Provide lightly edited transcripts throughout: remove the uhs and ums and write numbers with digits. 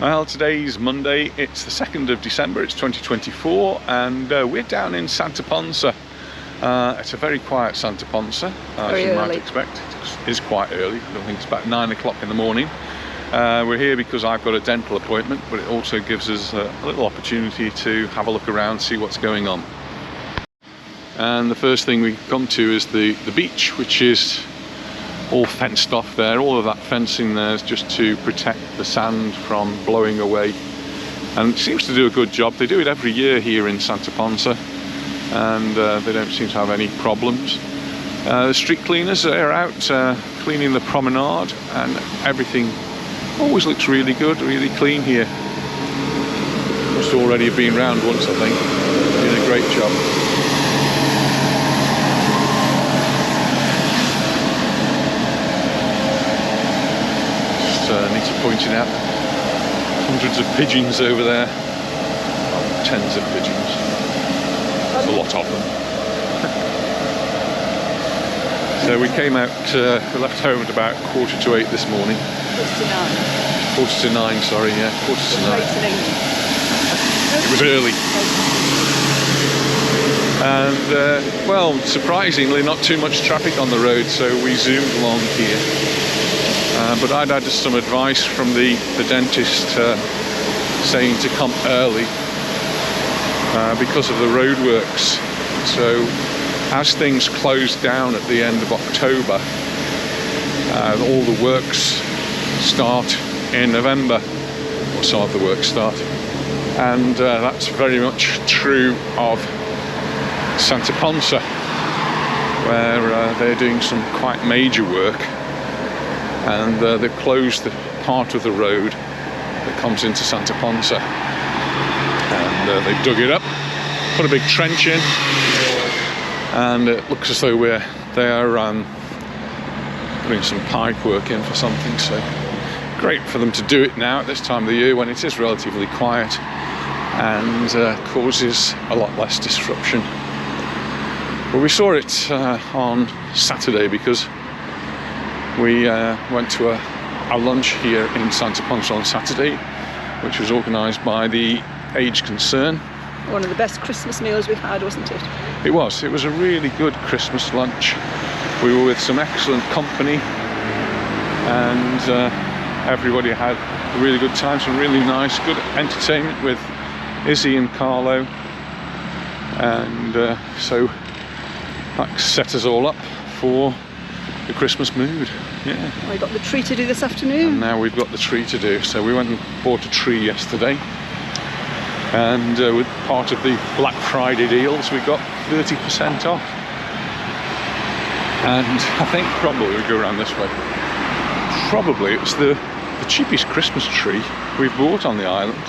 Well, today's Monday, it's the 2nd of December, it's 2024, and we're down in Santa Ponsa. It's a very quiet Santa Ponsa, as you might expect. It is quite early. I don't think it's about 9 o'clock in the morning. We're here because I've got a dental appointment, but it also gives us a little opportunity to have a look around, see what's going on. And the first thing we come to is the beach, which is all fenced off there. All of that fencing there is just to protect the sand from blowing away, and it seems to do a good job. They do it every year here in Santa Ponsa, and they don't seem to have any problems. The street cleaners are out cleaning the promenade, and everything always looks really good, really clean here. Must already have been round once, I think. Doing a great job. Anita pointing out hundreds of pigeons over there. Oh, tens of pigeons. There's a lot of them. So we came out, we left home at about 8:45 this morning. 8:45, sorry, yeah, 8:45. It was early. And well, surprisingly not too much traffic on the road, so we zoomed along here. But I'd had some advice from the dentist saying to come early because of the roadworks. So as things closed down at the end of October, all the works start in November, or some of the works start. And that's very much true of Santa Ponsa, where they're doing some quite major work. And they've closed the part of the road that comes into Santa Ponsa, and they've dug it up, put a big trench in, and it looks as though they are putting some pipe work in for something. So great for them to do it now at this time of the year when it is relatively quiet and causes a lot less disruption. Well, we saw it on Saturday because we went to a lunch here in Santa Ponsa on Saturday, which was organised by the Age Concern. One of the best Christmas meals we've had, wasn't it? It was a really good Christmas lunch. We were with some excellent company, and everybody had a really good time, some really nice, good entertainment with Izzy and Carlo, and so that set us all up for the Christmas mood. Yeah. We got the tree to do this afternoon. And now we've got the tree to do. So we went and bought a tree yesterday, and with part of the Black Friday deals we got 30% off. And I think probably we go around this way. Probably it's the cheapest Christmas tree we've bought on the island.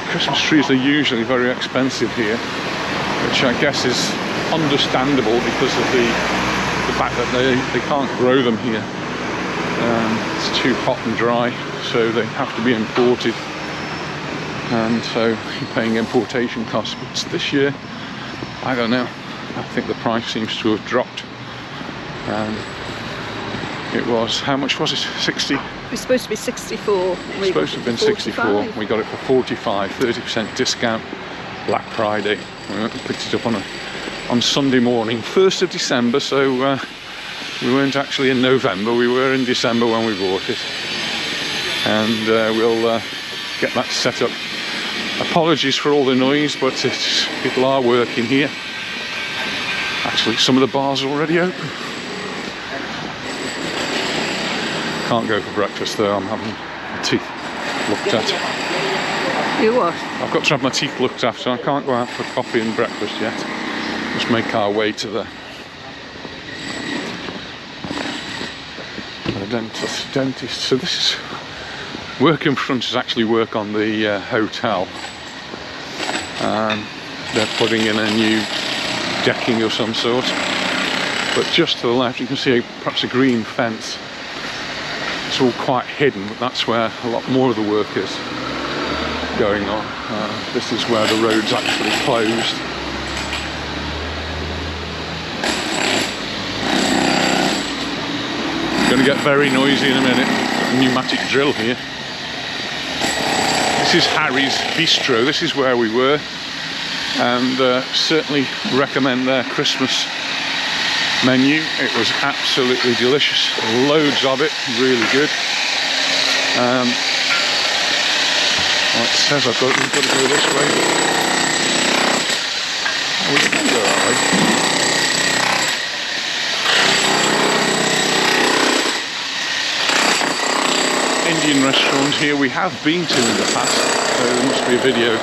Christmas trees are usually very expensive here, which I guess is understandable because of the fact that they can't grow them here. It's too hot and dry, so they have to be imported, and so you're paying importation costs. But this year, I don't know, I think the price seems to have dropped. It was, how much was it? 60? It was supposed to be 64. It's supposed to have been 64. We got it for 45, 30% discount, Black Friday. We went and picked it up on Sunday morning, 1st of December, so we weren't actually in November, we were in December when we bought it. And we'll get that set up. Apologies for all the noise, but people are working here. Actually, some of the bars are already open. Can't go for breakfast though, I'm having my teeth looked at. You what? I've got to have my teeth looked after, I can't go out for coffee and breakfast yet. Just make our way to the dentist. So this is work in front is actually work on the hotel. They're putting in a new decking of some sort. But just to the left you can see perhaps a green fence. It's all quite hidden, but that's where a lot more of the work is going on. This is where the road's actually closed. Going to get very noisy in a minute. Got a pneumatic drill here. This is Harry's Bistro. This is where we were, and certainly recommend their Christmas menu. It was absolutely delicious. Loads of it, really good. Well, it says we've got to go this way. Oh, we can go that way. Indian restaurant here we have been to in the past, so there must be a video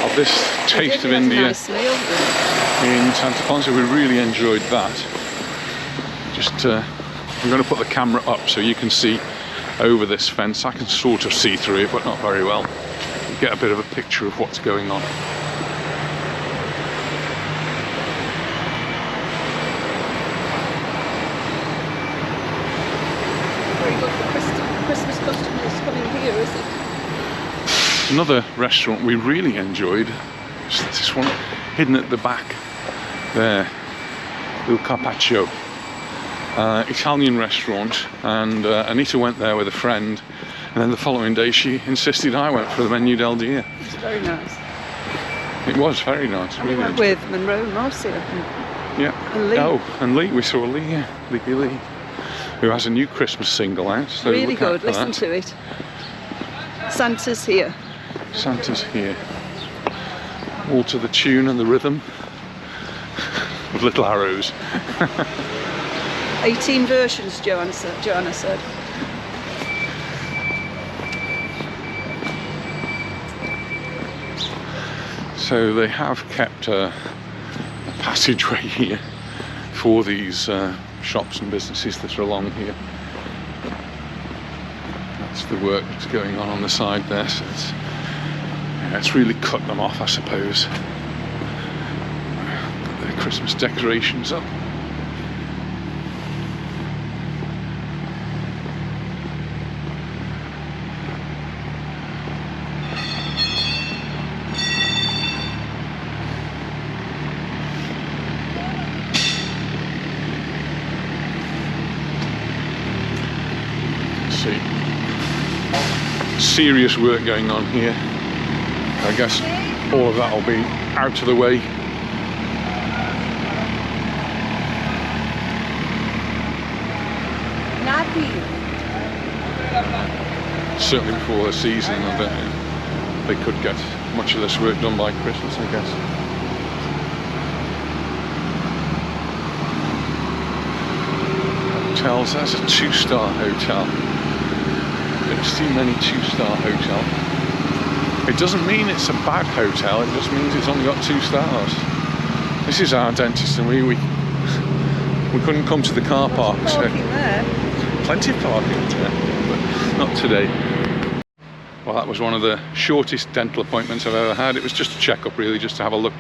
of this taste of India nice meal. in Santa Ponsa. We really enjoyed that. Just I'm going to put the camera up so you can see over this fence. I can sort of see through it, but not very well. You get a bit of a picture of what's going on. Very good for Christmas customers coming here, is it? Another restaurant we really enjoyed is this one hidden at the back there, Il Carpaccio. Italian restaurant, and Anita went there with a friend, and then the following day she insisted I went for the menu del dia. It's very nice. It was very nice. And really we went with Monroe and Marcia. Yeah. And Lee. Oh, and Lee. We saw Lee. Yeah, Lee, who has a new Christmas single out. So Really look out good. for Listen that. to it. Santa's here. Santa's here. All to the tune and the rhythm of Little Arrows. 18 versions, Joanna said. So they have kept a passageway here for these shops and businesses that are along here. That's the work that's going on the side there. So it's really cut them off, I suppose. Put their Christmas decorations up. Serious work going on here. I guess all of that will be out of the way. Certainly before the season, I don't know, they could get much of this work done by Christmas, I guess. Hotels, that's a 2-star hotel. Don't see many 2-star hotels. It doesn't mean it's a bad hotel, it just means it's only got 2 stars. This is our dentist, and we couldn't come to the car park. Parking there. Plenty of parking there, but not today. Well, that was one of the shortest dental appointments I've ever had. It was just a checkup, really, just to have a look,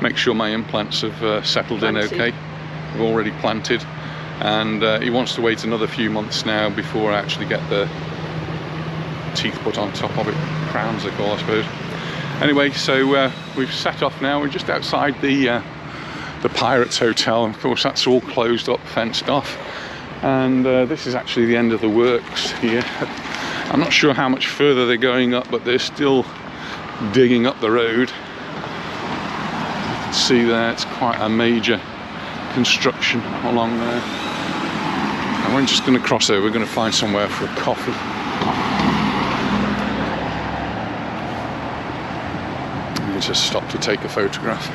make sure my implants have settled in okay. I've already planted, and he wants to wait another few months now before I actually get the teeth put on top of it. Crowns, they call, I suppose. Anyway, so we've set off now. We're just outside the Pirates Hotel, and of course that's all closed up, fenced off. And this is actually the end of the works here. I'm not sure how much further they're going up, but they're still digging up the road. You can see there, it's quite a major construction along there. And we're just going to cross over. We're going to find somewhere for a coffee. And just stop to take a photograph.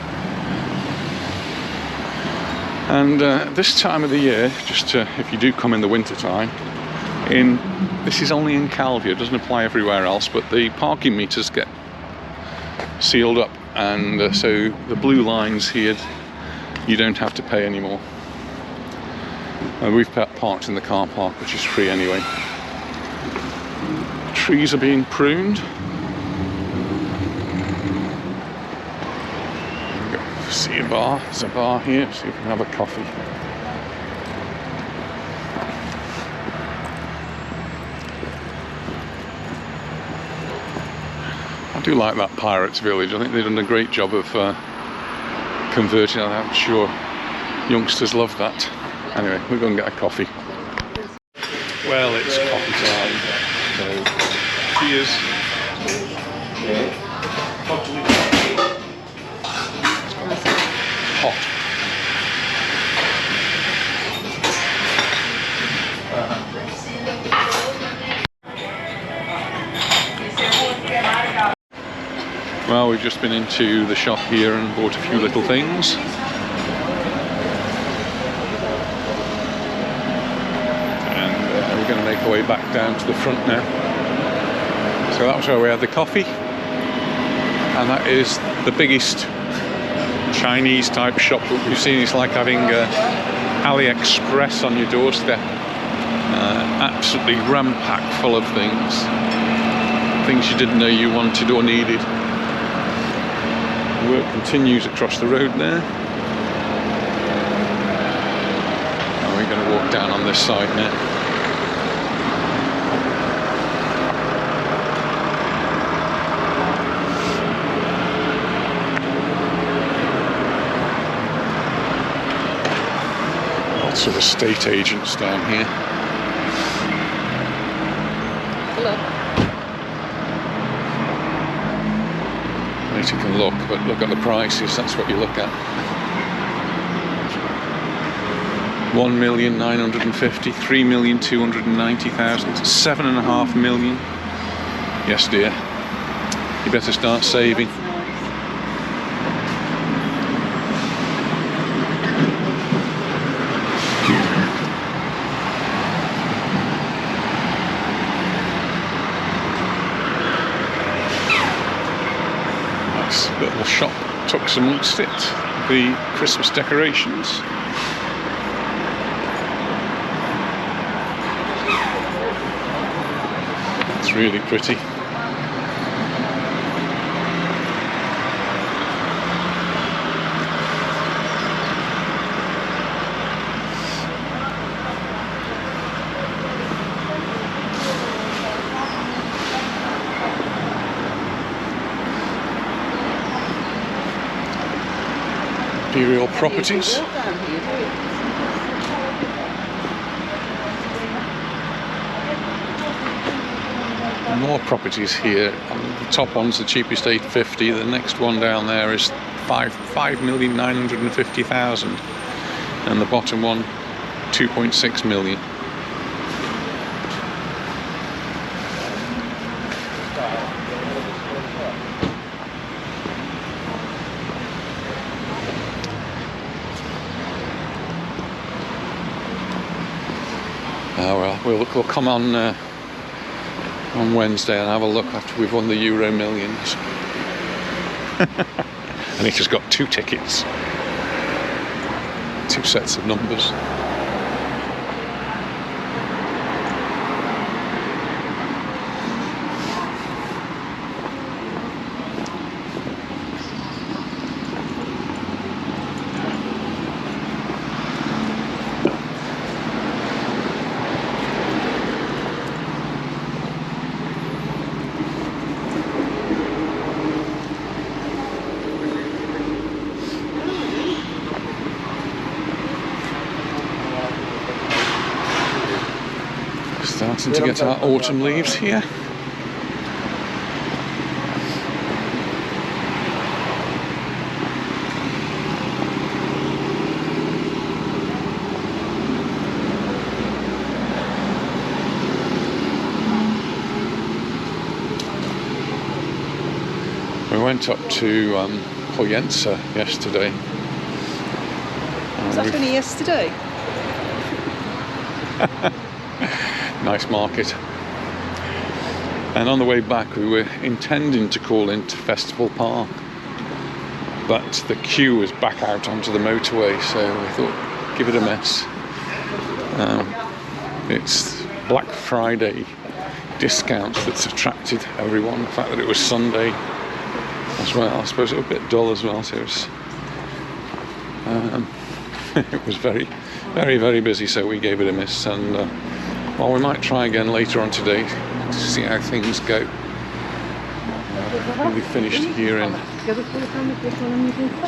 And this time of the year, just if you do come in the winter time, this is only in Calvi, it doesn't apply everywhere else, but the parking meters get sealed up, and so the blue lines here, you don't have to pay anymore. We've parked in the car park, which is free anyway. Trees are being pruned. See a bar, there's a bar here, so you can have a coffee. I do like that Pirates Village. I think they've done a great job of converting it. I'm sure youngsters love that. Anyway, we're going to get a coffee. Well, it's coffee time, so cheers. Hot. Well, we've just been into the shop here and bought a few little things. And we're going to make our way back down to the front now. So that was where we had the coffee. And that is the biggest Chinese type shop that we've seen. It's like having AliExpress on your doorstep. Absolutely ram-packed full of things. Things you didn't know you wanted or needed. Work continues across the road there. And we're going to walk down on this side now. Lots of estate agents down here. Hello. You can look, but look at the prices, that's what you look at. 1,950,000, 3,290,000, 7.5 million. Yes, dear. You better start saving. Little shop tucks amongst it, the Christmas decorations. It's really pretty. Imperial Properties. More properties here. The top one's the cheapest, 850. The next one down there is 5,950,000, and the bottom one 2.6 million. Well, we'll come on Wednesday and have a look after we've won the Euro Millions. And he's just got 2 tickets, 2 sets of numbers. Starting to get our autumn leaves here. We went up to Ponsa yesterday. Was that only yesterday? Nice market. And on the way back we were intending to call into Festival Park, but the queue was back out onto the motorway, so we thought, give it a miss. It's Black Friday discounts that's attracted everyone. The fact that it was Sunday as well, I suppose it was a bit dull as well, so it was, it was very, very busy, so we gave it a miss. And well, we might try again later on today to see how things go. We finished here in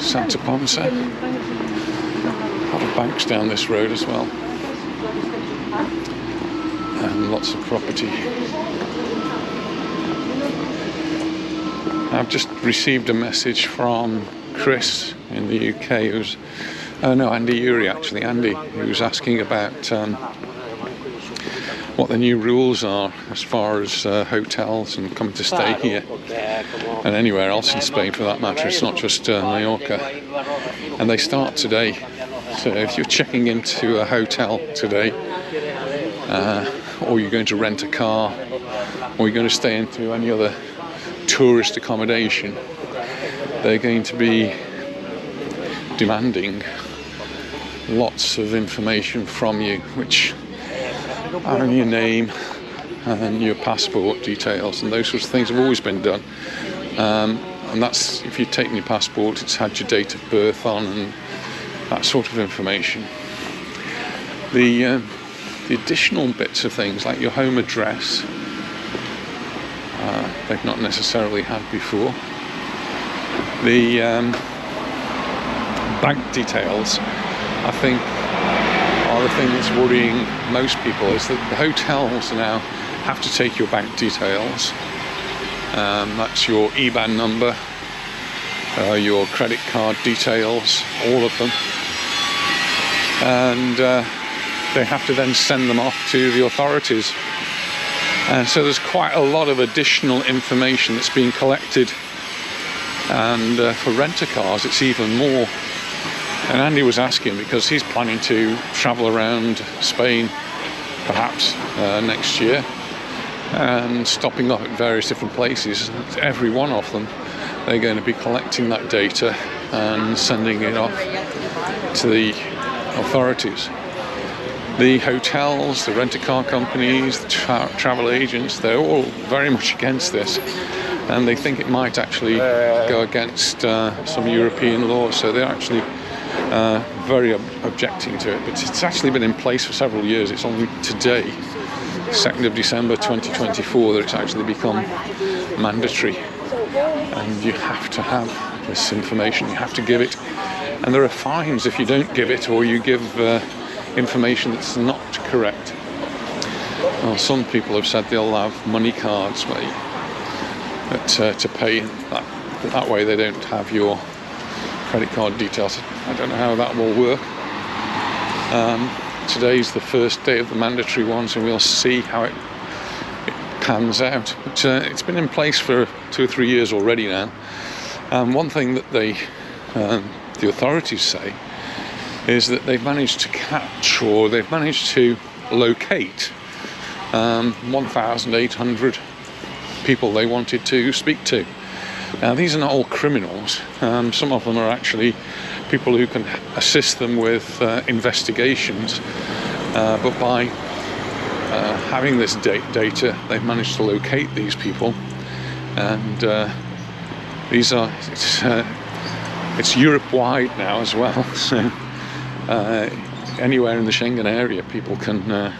Santa Ponsa. Other banks down this road as well, and lots of property. I've just received a message from Chris in the UK, who's Andy Uri actually, Andy, who's asking about what the new rules are as far as hotels and coming to stay here and anywhere else in Spain for that matter. It's not just Mallorca, and they start today. So if you're checking into a hotel today, or you're going to rent a car, or you're going to stay into any other tourist accommodation, they're going to be demanding lots of information from you, which are your name and your passport details, and those sorts of things have always been done. And that's, if you've taken your passport, it's had your date of birth on and that sort of information. The additional bits of things like your home address, they've not necessarily had before. The bank details, I think, are the thing that's worrying most people, is that the hotels now have to take your bank details. That's your IBAN number, your credit card details, all of them, and they have to then send them off to the authorities. And so there's quite a lot of additional information that's being collected, and for rent-a-cars it's even more. And Andy was asking, because he's planning to travel around Spain perhaps next year and stopping off at various different places. Every one of them, they're going to be collecting that data and sending it off to the authorities. The hotels, the rent-a-car companies, the travel agents, they're all very much against this, and they think it might actually go against some European laws, so they're actually very objecting to it. But it's actually been in place for several years. It's only today, 2nd of December 2024, that it's actually become mandatory, and you have to have this information, you have to give it, and there are fines if you don't give it, or you give information that's not correct. Well, some people have said they'll have money cards where to pay that way they don't have your credit card details. I don't know how that will work. Today's the first day of the mandatory ones, and we'll see how it pans out. But it's been in place for 2 or 3 years already now. One thing that the authorities say is that they've managed to catch, or they've managed to locate 1,800 people they wanted to speak to. Now, these are not all criminals. Some of them are actually people who can assist them with investigations, but by having this data, they've managed to locate these people, and these are it's Europe-wide now as well. So anywhere in the Schengen area, people can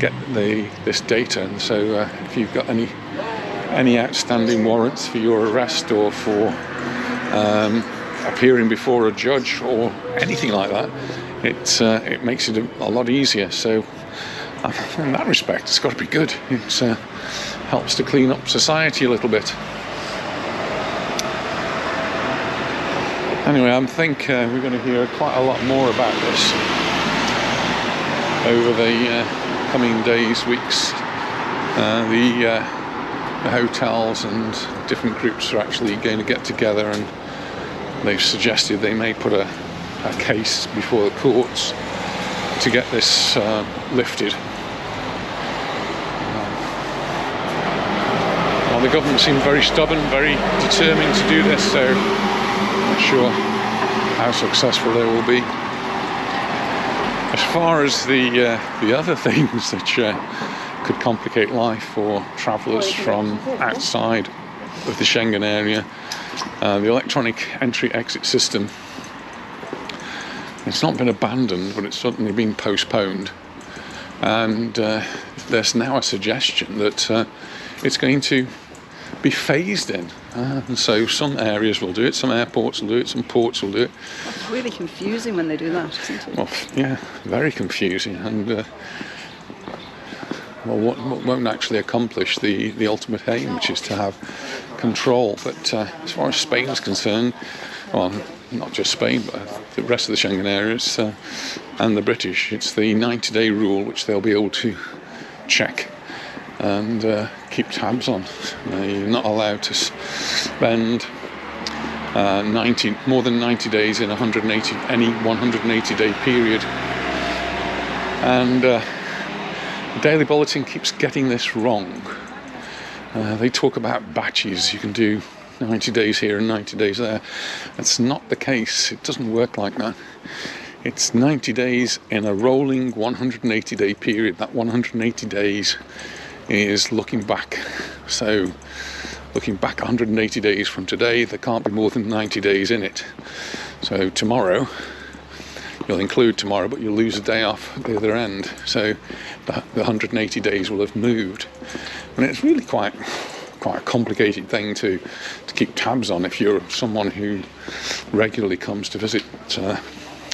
get this data, and so if you've got any outstanding warrants for your arrest, or for appearing before a judge or anything like that, it makes it a lot easier. So in that respect, it's got to be good. It helps to clean up society a little bit. Anyway, I think we're going to hear quite a lot more about this over the coming days, weeks. The hotels and different groups are actually going to get together, and they've suggested they may put a case before the courts to get this lifted. Well, the government seem very stubborn, very determined to do this, so I'm not sure how successful they will be. As far as the other things that could complicate life for travellers from outside of the Schengen area, the electronic entry-exit system, it's not been abandoned, but it's certainly been postponed, and there's now a suggestion that it's going to be phased in, and so some areas will do it, some airports will do it, some ports will do it. It's really confusing when they do that, isn't it? Well, yeah, very confusing, and won't actually accomplish the ultimate aim, which is to have control. But as far as Spain is concerned, well, not just Spain, but the rest of the Schengen areas and the British, it's the 90-day rule which they'll be able to check and keep tabs on. You're not allowed to spend more than 90 days in any 180-day period. And the Daily Bulletin keeps getting this wrong. They talk about batches. You can do 90 days here and 90 days there. That's not the case. It doesn't work like that. It's 90 days in a rolling 180-day period. That 180 days is looking back. So looking back 180 days from today, there can't be more than 90 days in it. So tomorrow, you'll include tomorrow, but you'll lose a day off at the other end. So the 180 days will have moved. And it's really quite a complicated thing to keep tabs on if you're someone who regularly comes to visit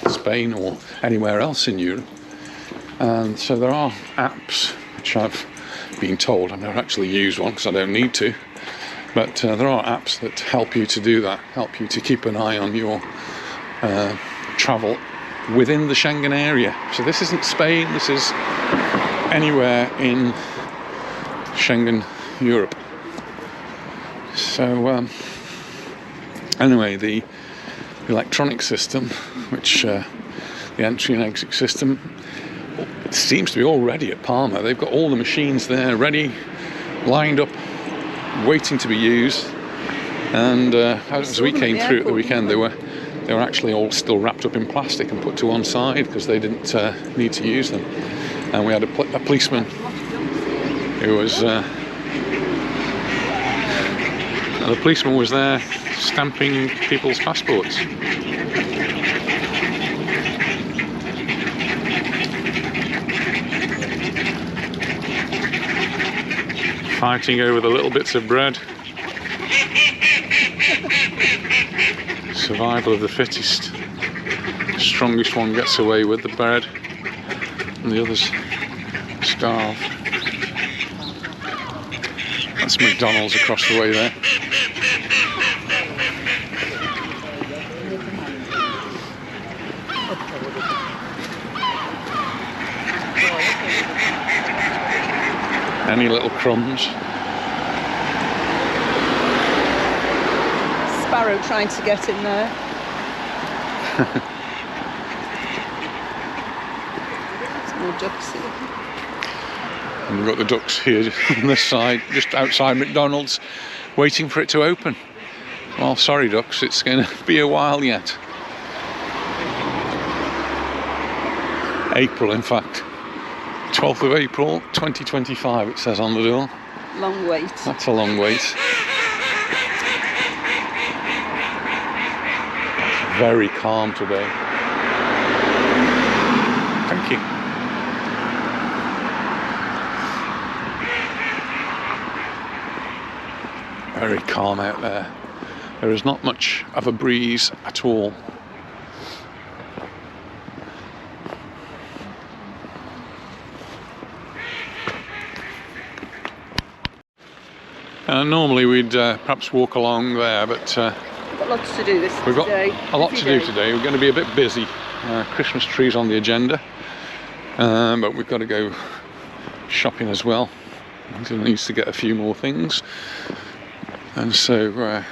Spain or anywhere else in Europe. And so there are apps which I've been told, I've never actually used one because I don't need to, but there are apps that help you to do that, help you to keep an eye on your travel within the Schengen area. So this isn't Spain, this is anywhere in Schengen Europe. So anyway, the electronic system, which the entry and exit system, it seems to be all ready at Palma. They've got all the machines there ready, lined up, waiting to be used. And as we came through at the weekend, they were actually all still wrapped up in plastic and put to one side because they didn't need to use them. And we had a policeman who was the policeman was there stamping people's passports. Fighting over the little bits of bread. Survival of the fittest. The strongest one gets away with the bread and the others starve. That's McDonald's across the way there. Any little crumbs. Sparrow trying to get in there. There's more ducks here. And we've got the ducks here on this side, just outside McDonald's, waiting for it to open. Well, sorry ducks, it's going to be a while yet. April, in fact. 12th of April 2025, it says on the door. Long wait. That's a long wait. Very calm today. Thank you. Very calm out there. There is not much of a breeze at all. Normally we'd perhaps walk along there, but We've got lots to do we've got today. a lot to do today. We're going to be a bit busy. Christmas trees on the agenda, but we've got to go shopping as well. He needs to get a few more things, and so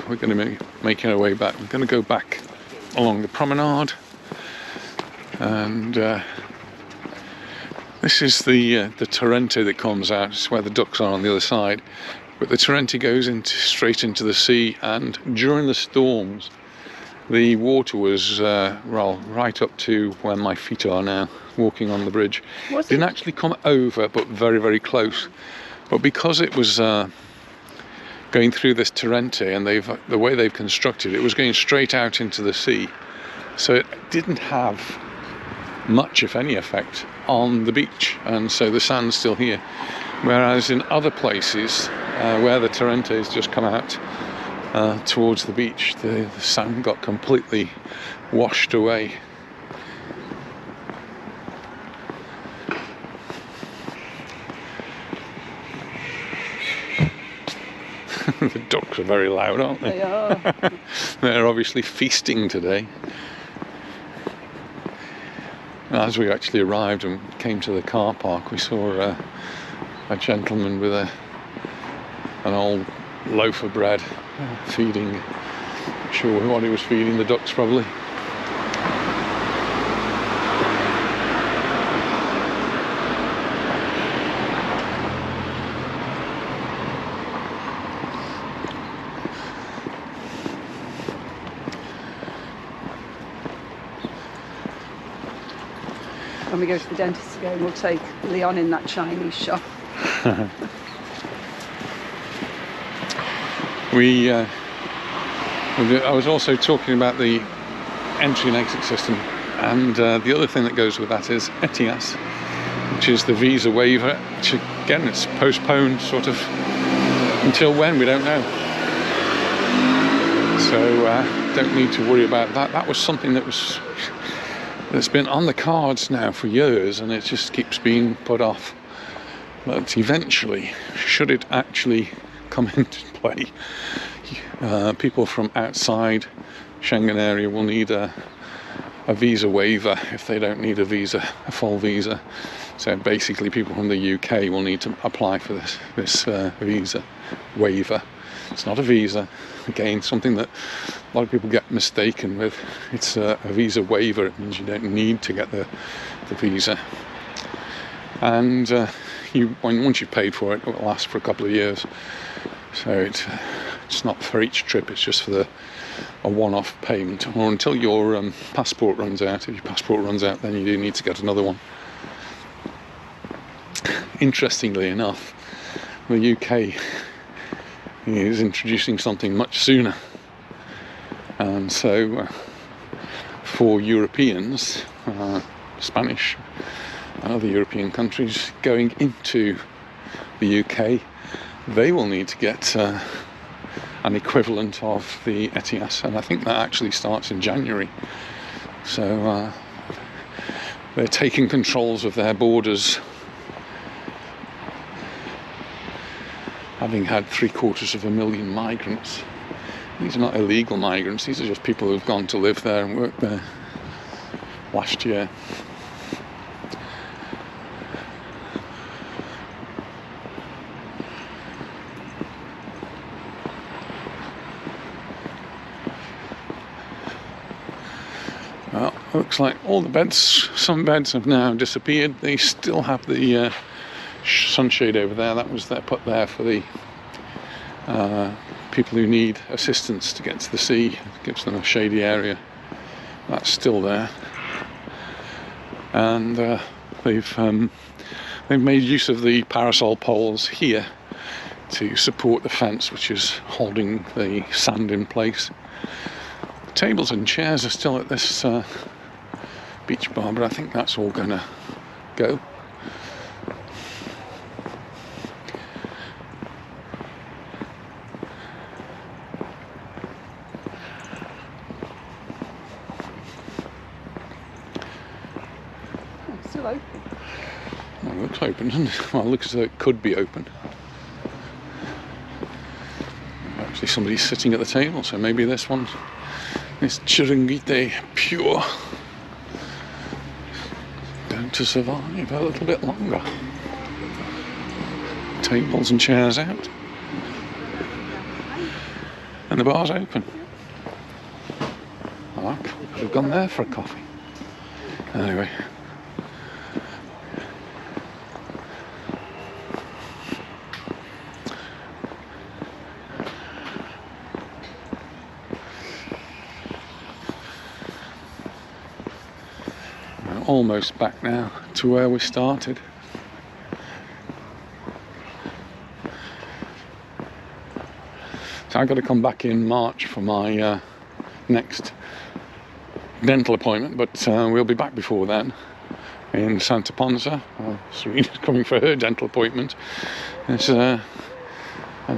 we're going to be making our way back. We're going to go back along the promenade, and this is the Torrente that comes out. It's where the ducks are on the other side. But the Torrente goes straight into the sea, and during the storms, the water was right up to where my feet are now, walking on the bridge. Didn't actually come over, but very, very close. But because it was going through this Torrente, and the way they've constructed it was going straight out into the sea, so it didn't have much, if any, effect on the beach, and so the sand's still here. Whereas in other places where the Torrente has just come out towards the beach, the sand got completely washed away. The ducks are very loud, aren't they? They are. They're obviously feasting today. As we actually arrived and came to the car park, we saw a gentleman with an old loaf of bread feeding, not sure what he was feeding the ducks probably. When we go to the dentist again, we'll take Leon in that Chinese shop. I was also talking about the entry and exit system, and the other thing that goes with that is ETIAS, which is the visa waiver, which again it's postponed sort of until when, we don't know. So don't need to worry about that. That was something that's been on the cards now for years, and it just keeps being put off. But eventually, should it actually come into play, people from outside Schengen area will need a visa waiver if they don't need a full visa. So basically people from the UK will need to apply for this visa waiver. It's not a visa. Again, something that a lot of people get mistaken with. It's a visa waiver. It means you don't need to get the visa. And once you've paid for it, it will last for a couple of years. So it's not for each trip, it's just for a one-off payment, or until your passport runs out. If your passport runs out, then you do need to get another one. Interestingly enough, the UK is introducing something much sooner, and so for Europeans, Spanish and other European countries going into the UK, they will need to get an equivalent of the ETIAS, and I think that actually starts in January. So they're taking controls of their borders, having had 750,000 migrants. These are not illegal migrants, these are just people who've gone to live there and work there last year. Well, looks like all the beds, some beds have now disappeared. They still have the sunshade over there. That was put there for the people who need assistance to get to the sea. It gives them a shady area. That's still there. And they've made use of the parasol poles here to support the fence, which is holding the sand in place. Tables and chairs are still at this beach bar, but I think that's all gonna go. It's still open. Well, it looks open, doesn't it? Well, it looks as though it could be open. Actually, somebody's sitting at the table, so maybe this one is Chiringuite pure. Going to survive a little bit longer. Tables and chairs out. And the bar's open. Oh, I could have gone there for a coffee. Anyway. Almost back now to where we started. So I've got to come back in March for my next dental appointment, but we'll be back before then in Santa Ponsa. Serena's coming for her dental appointment, and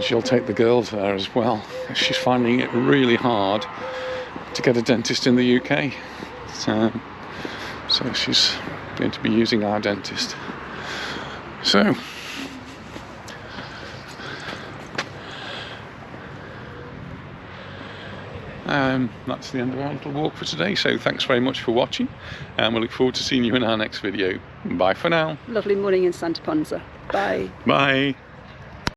she'll take the girls there as well. She's finding it really hard to get a dentist in the UK. So she's going to be using our dentist. So that's the end of our little walk for today. So thanks very much for watching, and we look forward to seeing you in our next video. Bye for now. Lovely morning in Santa Ponsa. Bye. Bye.